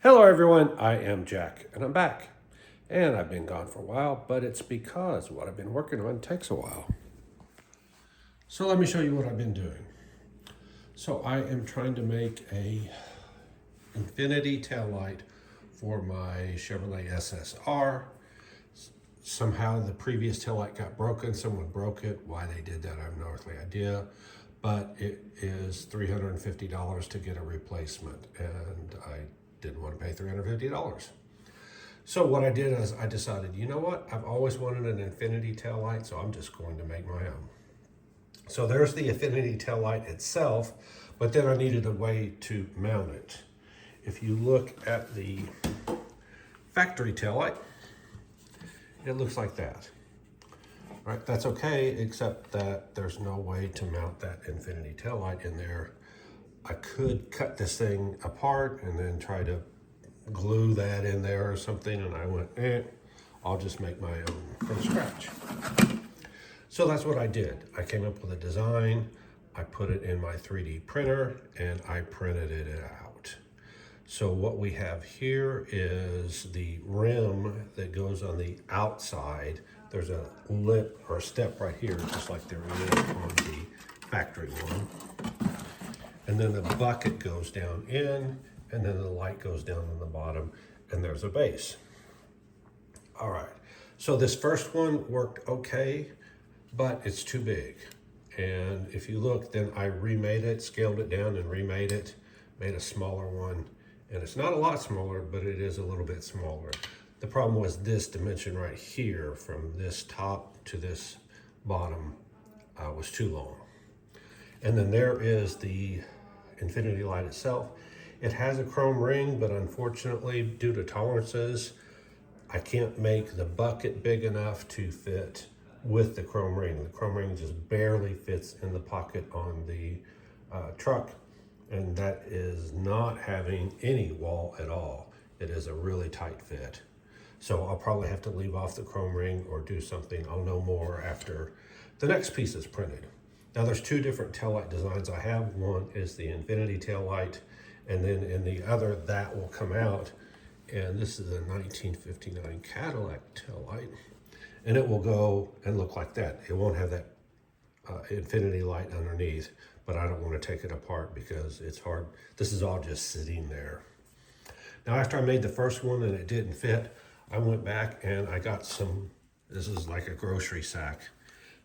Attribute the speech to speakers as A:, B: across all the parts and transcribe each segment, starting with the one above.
A: Hello everyone, I am Jack and I'm back. And I've been gone for a while, but it's because what I've been working on takes a while. So let me show you what I've been doing. So I am trying to make a infinity taillight for my Chevrolet SSR. Somehow the previous taillight got broken, someone broke it. Why they did that, I have no earthly idea. But it is $350 to get a replacement, and I didn't want to pay $350. So what I did is I decided, you know what? I've always wanted an infinity taillight, so I'm just going to make my own. So there's the infinity taillight itself, but then I needed a way to mount it. If you look at the factory taillight, it looks like that. Right, that's okay, except that there's no way to mount that infinity taillight in there. I could cut this thing apart and then try to glue that in there or something, and I went, I'll just make my own from scratch. So that's what I did. I came up with a design, I put it in my 3D printer, and I printed it out. So what we have here is the rim that goes on the outside. There's a lip or a step right here, just like there is on the factory one. And then the bucket goes down in, and then the light goes down on the bottom, and there's a base. All right, so this first one worked okay, but it's too big. And if you look, then I remade it, scaled it down and remade it, made a smaller one. And it's not a lot smaller, but it is a little bit smaller. The problem was this dimension right here, from this top to this bottom, was too long. And then there is the infinity light itself. It has a chrome ring, but unfortunately, due to tolerances, I can't make the bucket big enough to fit with the chrome ring. The chrome ring just barely fits in the pocket on the truck, and that is not having any wall at all. It is a really tight fit. So I'll probably have to leave off the chrome ring or do something. I'll know more after the next piece is printed. Now there's two different taillight designs I have. One is the infinity taillight, and then in the other, that will come out. And this is a 1959 Cadillac taillight, and it will go and look like that. It won't have that infinity light underneath, but I don't want to take it apart because it's hard. This is all just sitting there. Now, after I made the first one and it didn't fit, I went back and I got some, this is like a grocery sack,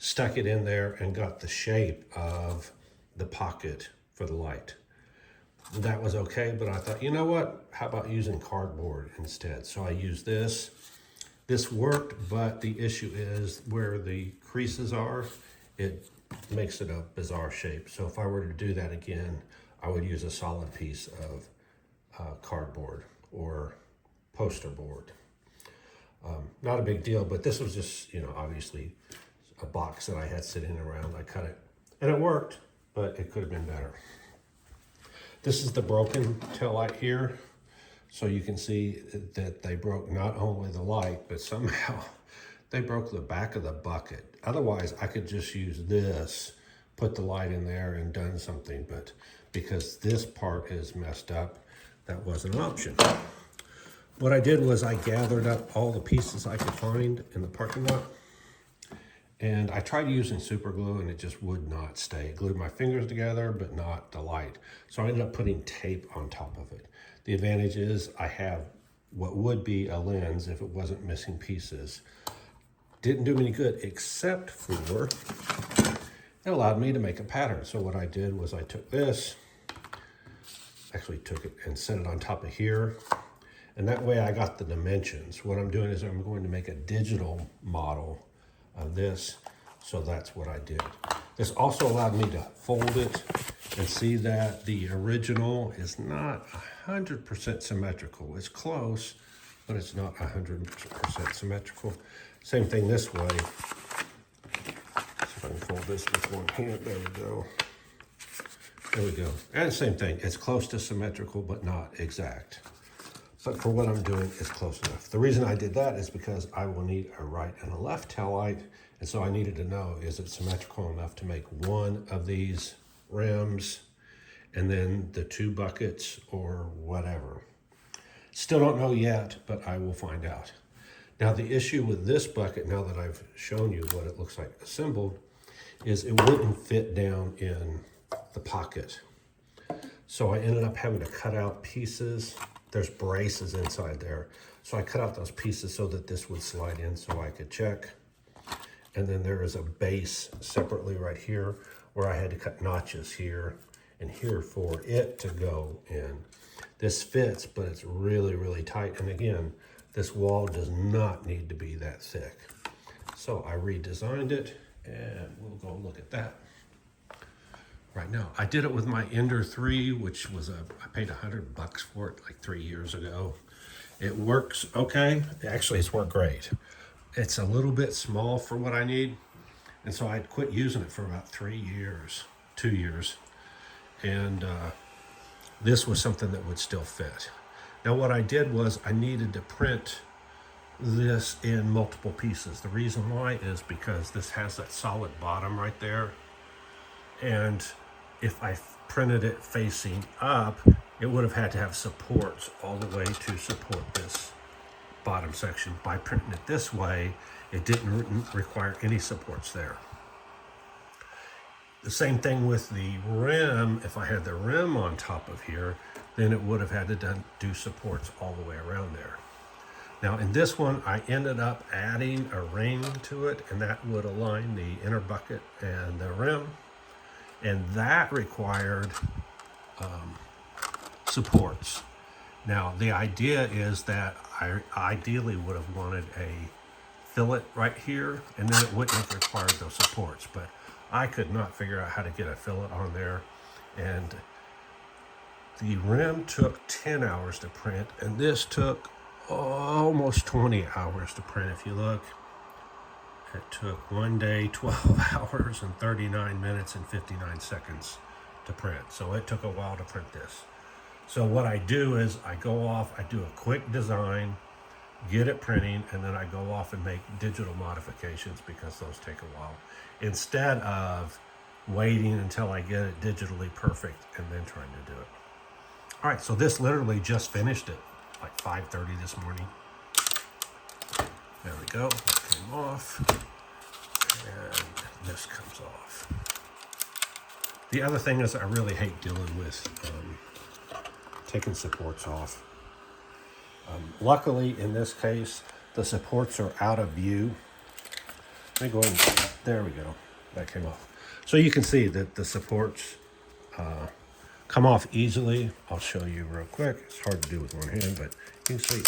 A: stuck it in there and got the shape of the pocket for the light. That was okay, but I thought, you know what? How about using cardboard instead? So I used this. This worked, but the issue is where the creases are, it makes it a bizarre shape. So if I were to do that again, I would use a solid piece of cardboard or poster board. Not a big deal, but this was just, obviously a box that I had sitting around. I cut it and it worked, but it could have been better. This is the broken taillight here. So you can see that they broke not only the light, but somehow they broke the back of the bucket. Otherwise, I could just use this, put the light in there and done something, but because this part is messed up, that wasn't an option. What I did was I gathered up all the pieces I could find in the parking lot, and I tried using super glue and it just would not stay. It glued my fingers together, but not the light. So I ended up putting tape on top of it. The advantage is I have what would be a lens if it wasn't missing pieces. Didn't do me any good, except for it allowed me to make a pattern. So what I did was I took this, actually took it and set it on top of here. And that way I got the dimensions. What I'm doing is I'm going to make a digital model of this. So that's what I did. This also allowed me to fold it and see that the original is not 100% symmetrical. It's close, but it's not 100% symmetrical. Same thing this way. See if I can fold this with one hand. There we go. There we go. And same thing. It's close to symmetrical, but not exact. But for what I'm doing, it's close enough. The reason I did that is because I will need a right and a left taillight. And so I needed to know, is it symmetrical enough to make one of these rims and then the two buckets or whatever. Still don't know yet, but I will find out. Now the issue with this bucket, now that I've shown you what it looks like assembled, is it wouldn't fit down in the pocket. So I ended up having to cut out pieces. There's braces inside there. So I cut out those pieces so that this would slide in so I could check. And then there is a base separately right here where I had to cut notches here and here for it to go in. This fits, but it's really, really tight. And again, this wall does not need to be that thick. So I redesigned it, and we'll go look at that right now. I did it with my Ender 3, which was I paid $100 for it like 3 years ago. It works okay. Actually, it's worked great. It's a little bit small for what I need. And so I'd quit using it for about 3 years, 2 years. And this was something that would still fit. Now what I did was I needed to print this in multiple pieces. The reason why is because this has that solid bottom right there. And if I printed it facing up, it would have had to have supports all the way to support this bottom section. By printing it this way, it didn't require any supports there. The same thing with the rim. If I had the rim on top of here, then it would have had to do supports all the way around there. Now in this one, I ended up adding a ring to it, and that would align the inner bucket and the rim. And that required supports. Now the idea is that I ideally would have wanted a fillet right here, and then it wouldn't have required those supports, but I could not figure out how to get a fillet on there. And the rim took 10 hours to print, and this took almost 20 hours to print. If you look, it took 1 day, 12 hours and 39 minutes and 59 seconds to print. So it took a while to print this. So what I do is I go off, I do a quick design, get it printing, and then I go off and make digital modifications because those take a while, instead of waiting until I get it digitally perfect and then trying to do it. All right, so this literally just finished it like 5:30 this morning. There we go, that came off, and this comes off. The other thing is I really hate dealing with taking supports off. Luckily, in this case, the supports are out of view. Let me go ahead and, there we go, that came off. So you can see that the supports come off easily. I'll show you real quick. It's hard to do with one hand, but you can see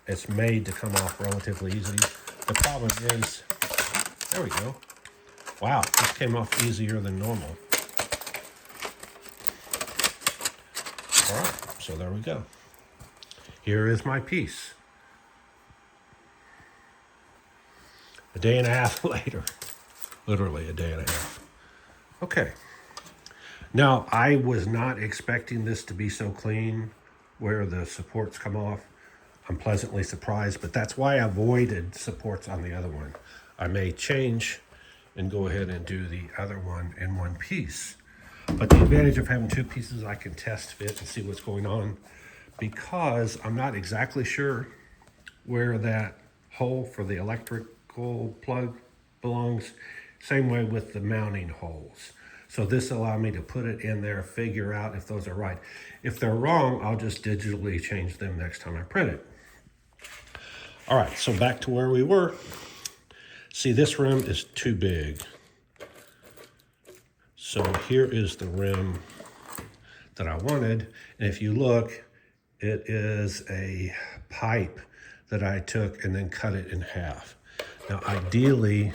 A: it's made to come off relatively easily. The problem is, there we go. Wow, this came off easier than normal. All right, so there we go. Here is my piece. A day and a half later, literally a day and a half. Okay. Now, I was not expecting this to be so clean where the supports come off. I'm pleasantly surprised, but that's why I avoided supports on the other one. I may change and go ahead and do the other one in one piece. But the advantage of having two pieces, I can test fit and see what's going on, because I'm not exactly sure where that hole for the electrical plug belongs. Same way with the mounting holes. So this allowed me to put it in there, figure out if those are right. If they're wrong, I'll just digitally change them next time I print it. All right, so back to where we were. See, this rim is too big. So here is the rim that I wanted. And if you look, it is a pipe that I took and then cut it in half. Now, ideally,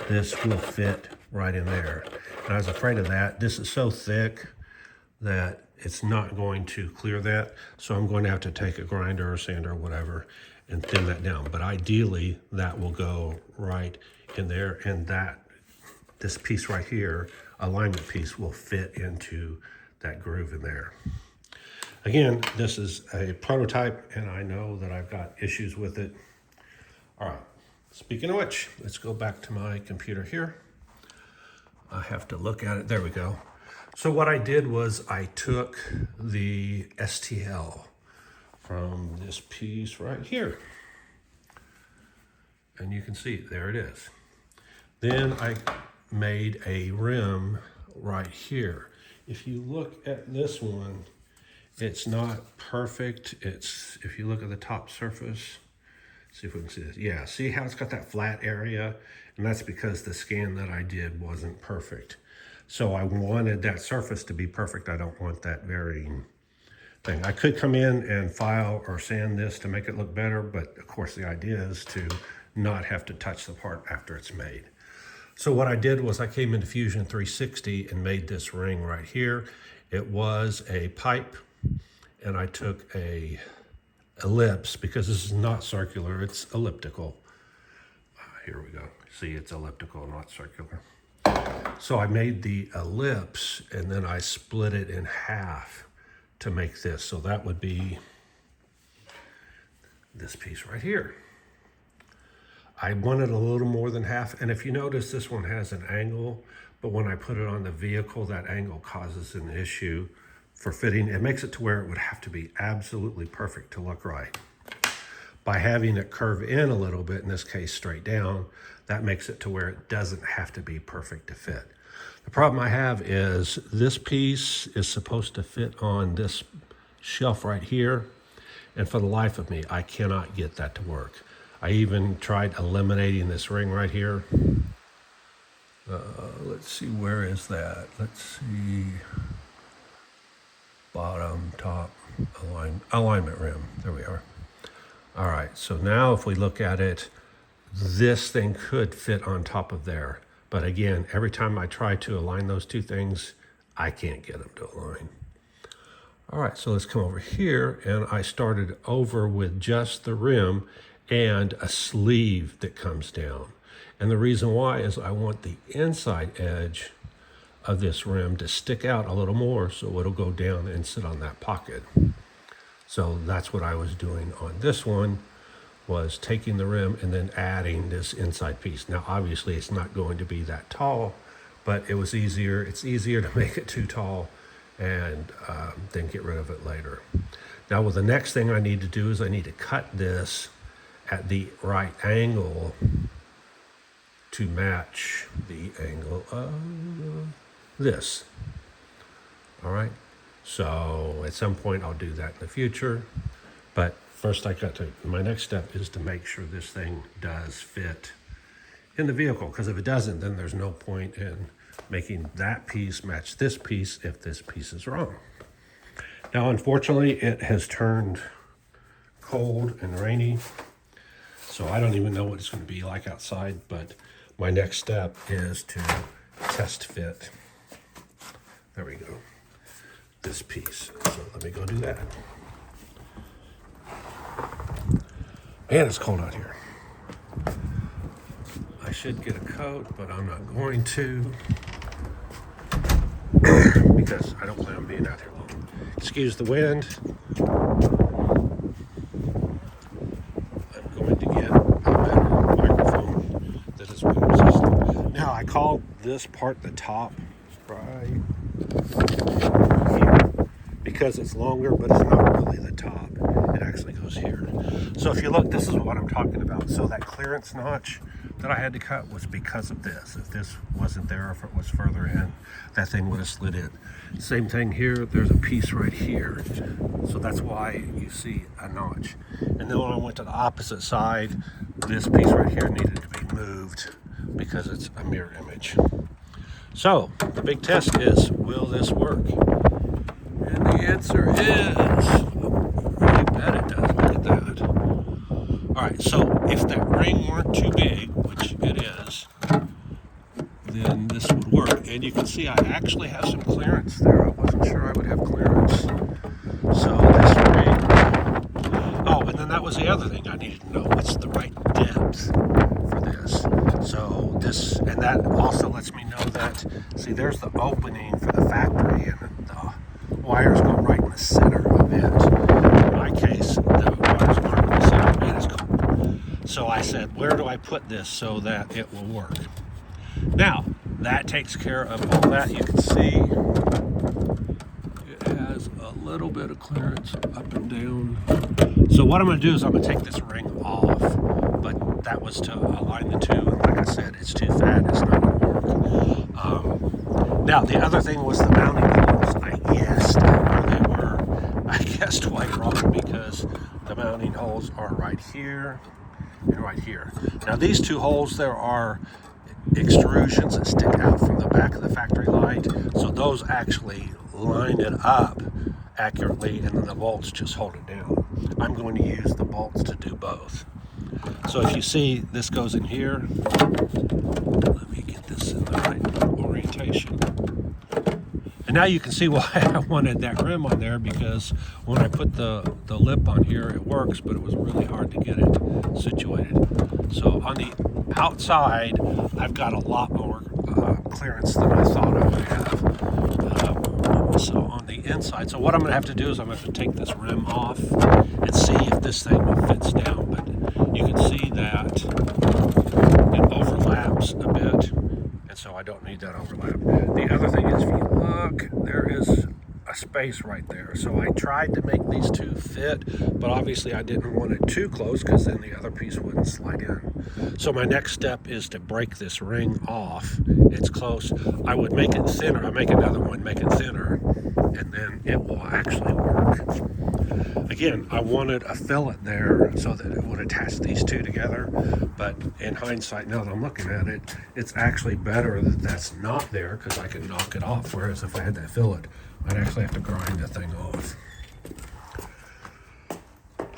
A: this will fit right in there. And I was afraid of that. This is so thick that it's not going to clear that. So I'm going to have to take a grinder or sander or whatever and thin that down. But ideally, that will go right in there. And this piece right here, alignment piece, will fit into that groove in there. Again, this is a prototype, and I know that I've got issues with it. All right, speaking of which, let's go back to my computer here. I have to look at it. There we go. So what I did was I took the STL from this piece right here. And you can see, there it is. Then I made a rim right here. If you look at this one, it's not perfect. If you look at the top surface, see if we can see this. Yeah, see how it's got that flat area? And that's because the scan that I did wasn't perfect. So I wanted that surface to be perfect. I don't want that varying thing. I could come in and file or sand this to make it look better, but of course the idea is to not have to touch the part after it's made. So what I did was I came into Fusion 360 and made this ring right here. It was a pipe, and I took a ellipse, because this is not circular, it's elliptical. Here we go. See, it's elliptical, not circular. So I made the ellipse and then I split it in half to make this. So that would be this piece right here. I wanted a little more than half, and if you notice, this one has an angle, but when I put it on the vehicle, that angle causes an issue for fitting. It makes it to where it would have to be absolutely perfect to look right. By having it curve in a little bit, in this case straight down, that makes it to where it doesn't have to be perfect to fit. The problem I have is this piece is supposed to fit on this shelf right here, and for the life of me, I cannot get that to work. I even tried eliminating this ring right here. Let's see, where is that? Let's see, bottom, top, alignment rim, there we are. All right, so now if we look at it, this thing could fit on top of there. But again, every time I try to align those two things, I can't get them to align. All right, so let's come over here, and I started over with just the rim and a sleeve that comes down. And the reason why is I want the inside edge of this rim to stick out a little more so it'll go down and sit on that pocket. So that's what I was doing on this one, was taking the rim and then adding this inside piece. Now obviously it's not going to be that tall, but it was easier. It's easier to make it too tall and then get rid of it later. Now, well, the next thing I need to do is I need to cut this at the right angle to match the angle of this. All right, so at some point I'll do that in the future, but first my next step is to make sure this thing does fit in the vehicle, because if it doesn't, then there's no point in making that piece match this piece if this piece is wrong. Now, unfortunately, it has turned cold and rainy, so I don't even know what it's going to be like outside, but my next step is to test fit. There we go. This piece. So let me go do that. Man, it's cold out here. I should get a coat, but I'm not going to because I don't plan on being out here long. Excuse the wind. I'm going to get a better microphone that is wind resistant. Now, I call this part the top right here because it's longer, but it's not really the top. It actually goes here. So if you look, this is what I'm talking about. So that clearance notch that I had to cut was because of this. If this wasn't there, if it was further in, that thing would have slid in. Same thing here, there's a piece right here. So that's why you see a notch. And then when I went to the opposite side, this piece right here needed to be moved because it's a mirror image. So the big test is, will this work? And the answer is, I bet it does. Look at that. All right, so if that ring weren't too big, which it is, then this would work. And you can see I actually have some clearance there. I wasn't sure I would have clearance. So this ring, oh, and then that was the other thing I needed to know. What's the right depth for this? So this, and that also lets me know that, see, there's the opening for the factory, and the wires go right in the center of it. In my case, the wires aren't in the center, and it's cold. So I said, where do I put this so that it will work? Now, that takes care of all that. You can see little bit of clearance up and down. So what I'm going to do is I'm going to take this ring off, but that was to align the two. And like I said, it's too fat. It's not going to work. Now, the other thing was the mounting holes. I guessed where they were. I guessed quite wrong because the mounting holes are right here and right here. Now, these two holes, there are extrusions that stick out from the back of the factory light, so those actually line it up accurately, and then the bolts just hold it down. I'm going to use the bolts to do both. So if you see, this goes in here. Let me get this in the right orientation. And now you can see why I wanted that rim on there, because when I put the lip on here, it works, but it was really hard to get it situated. So on the outside, I've got a lot more clearance than I thought I would have. So on the inside, so what I'm going to have to do is I'm going to have to take this rim off and see if this thing fits down. But you can see that it overlaps a bit, and so I don't need that overlap. The other thing is, if you look, there is a space right there. So I tried to make these two fit, but obviously I didn't want it too close because then the other piece wouldn't slide in. So my next step is to break this ring off. It's close. I would make it thinner. I make another one, make it thinner, and then it will actually work. Again, I wanted a fillet there so that it would attach these two together, but in hindsight, now that I'm looking at it, it's actually better that that's not there, because I can knock it off, whereas if I had that fillet, I'd actually have to grind the thing off.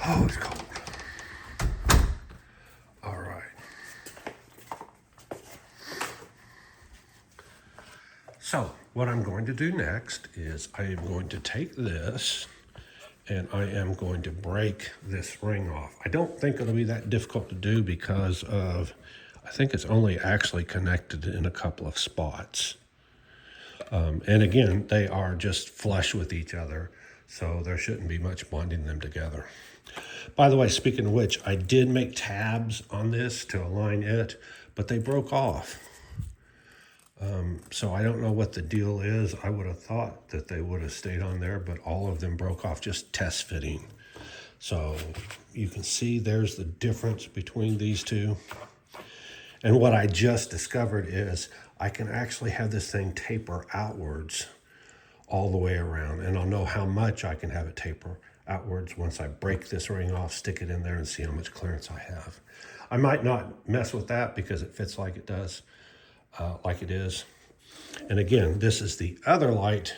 A: Oh, it's cold. All right. So what I'm going to do next is I am going to take this and I am going to break this ring off. I don't think it'll be that difficult to do because of, I think it's only actually connected in a couple of spots. And again, they are just flush with each other, so there shouldn't be much bonding them together. By the way, speaking of which, I did make tabs on this to align it, but they broke off. So I don't know what the deal is. I would have thought that they would have stayed on there, but all of them broke off, just test fitting. So you can see there's the difference between these two. And what I just discovered is I can actually have this thing taper outwards all the way around, and I'll know how much I can have it taper outwards once I break this ring off, stick it in there, and see how much clearance I have. I might not mess with that because it fits like it does, like it is. And again, this is the other light,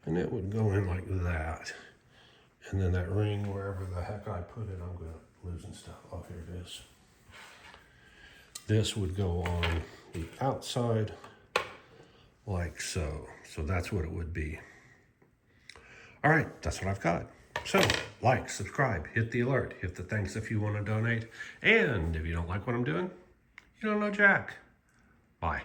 A: and it would go in like that. And then that ring, wherever the heck I put it, I'm losing stuff. Oh, here it is. This would go on the outside like so. So that's what it would be. All right, that's what I've got. So like, subscribe, hit the alert, hit the thanks if you want to donate. And if you don't like what I'm doing, you don't know Jack. Bye.